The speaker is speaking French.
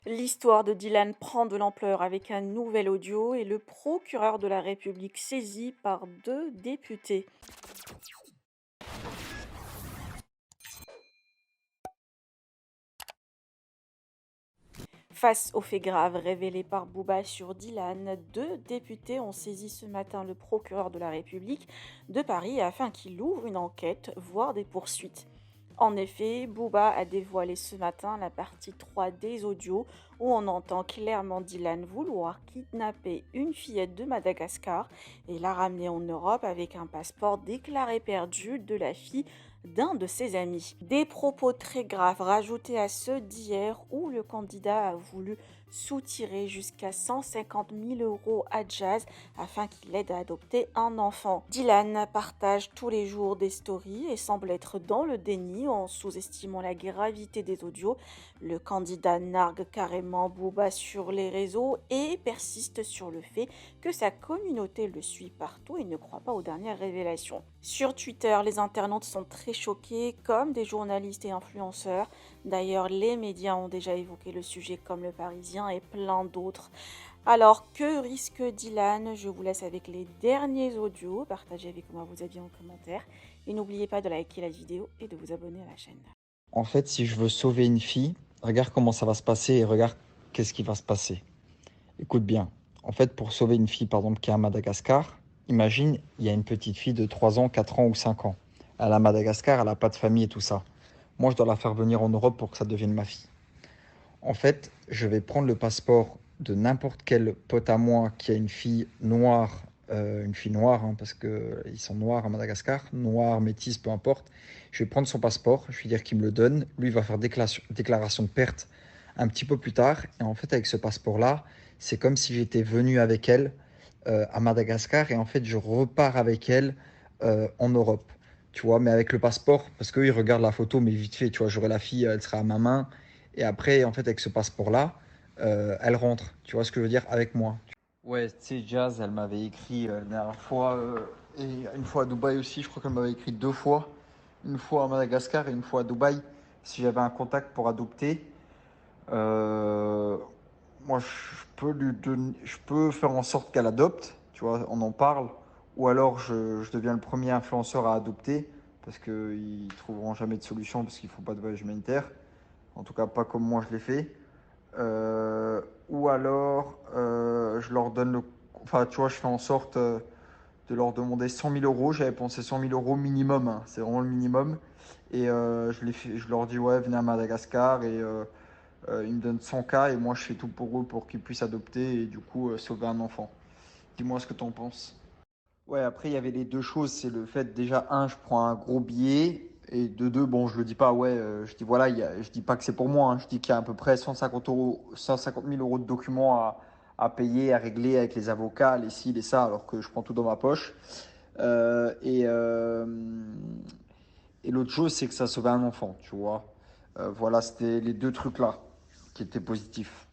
L'histoire de Dylan prend de l'ampleur avec un nouvel audio et le procureur de la République saisi par deux députés. Face aux faits graves révélés par Bouba sur Dylan, deux députés ont saisi ce matin le procureur de la République de Paris afin qu'il ouvre une enquête, voire des poursuites. En effet, Booba a dévoilé ce matin la partie 3 des audios où on entend clairement Dylan vouloir kidnapper une fillette de Madagascar et la ramener en Europe avec un passeport déclaré perdu de la fille d'un de ses amis. Des propos très graves rajoutés à ceux d'hier où le candidat a voulu soutirer jusqu'à 150 000 euros à Jazz afin qu'il aide à adopter un enfant. Dylan partage tous les jours des stories et semble être dans le déni en sous-estimant la gravité des audios. Le candidat nargue carrément Booba sur les réseaux et persiste sur le fait que sa communauté le suit partout et ne croit pas aux dernières révélations. Sur Twitter, les internautes sont très choqués, comme des journalistes et influenceurs. D'ailleurs, les médias ont déjà évoqué le sujet comme Le Parisien et plein d'autres. Alors, que risque Dylan? Je vous laisse avec les derniers audios. Partagez avec moi vos avis en commentaire. Et n'oubliez pas de liker la vidéo et de vous abonner à la chaîne. En fait, si je veux sauver une fille, regarde comment ça va se passer et regarde qu'est-ce qui va se passer. Écoute bien. En fait, pour sauver une fille, par exemple, qui est à Madagascar, imagine, il y a une petite fille de 3 ans, 4 ans ou 5 ans. Elle est à Madagascar, elle n'a pas de famille et tout ça. Moi, je dois la faire venir en Europe pour que ça devienne ma fille. En fait, je vais prendre le passeport de n'importe quel pote à moi qui a une fille noire, hein, parce qu'ils sont noirs à Madagascar, noire, métisse, peu importe. Je vais prendre son passeport, je vais dire qu'il me le donne. Lui, il va faire déclaration de perte un petit peu plus tard. Et en fait, avec ce passeport-là, c'est comme si j'étais venu avec elle à Madagascar et en fait, je repars avec elle en Europe. Tu vois, mais avec le passeport, parce qu'eux, ils regardent la photo, mais vite fait, tu vois, j'aurai la fille, elle sera à ma main. Et après, en fait, avec ce passeport-là, elle rentre. Tu vois ce que je veux dire avec moi. Ouais, tu sais, Jazz, elle m'avait écrit la dernière fois, et une fois à Dubaï aussi, je crois qu'elle m'avait écrit deux fois. Une fois à Madagascar et une fois à Dubaï, si j'avais un contact pour adopter. Euh, Moi, je peux faire en sorte qu'elle adopte, tu vois, on en parle. Ou alors, je deviens le premier influenceur à adopter, parce qu'ils trouveront jamais de solution, parce qu'il ne faut pas de voyage humanitaire. En tout cas, pas comme moi je l'ai fait. Ou alors, je leur donne le. Enfin, tu vois, je fais en sorte de leur demander 100 000 euros. J'avais pensé 100 000 euros minimum, hein, c'est vraiment le minimum. Et je leur dis, ouais, venez à Madagascar. Et ils me donnent 100K. Et moi, je fais tout pour eux pour qu'ils puissent adopter et du coup sauver un enfant. Dis-moi ce que tu en penses. Ouais, après, il y avait les deux choses. C'est le fait, déjà, un, je prends un gros billet. Et de deux, bon, je le dis pas, ouais, je dis voilà, je dis pas que c'est pour moi, hein. Je dis qu'il y a à peu près 150 euros, 150 000 euros de documents à payer, à régler avec les avocats, les ci, les ça, alors que je prends tout dans ma poche. Euh, et euh, et l'autre chose, c'est que ça sauvait un enfant, tu vois. Voilà, c'était les deux trucs là qui étaient positifs.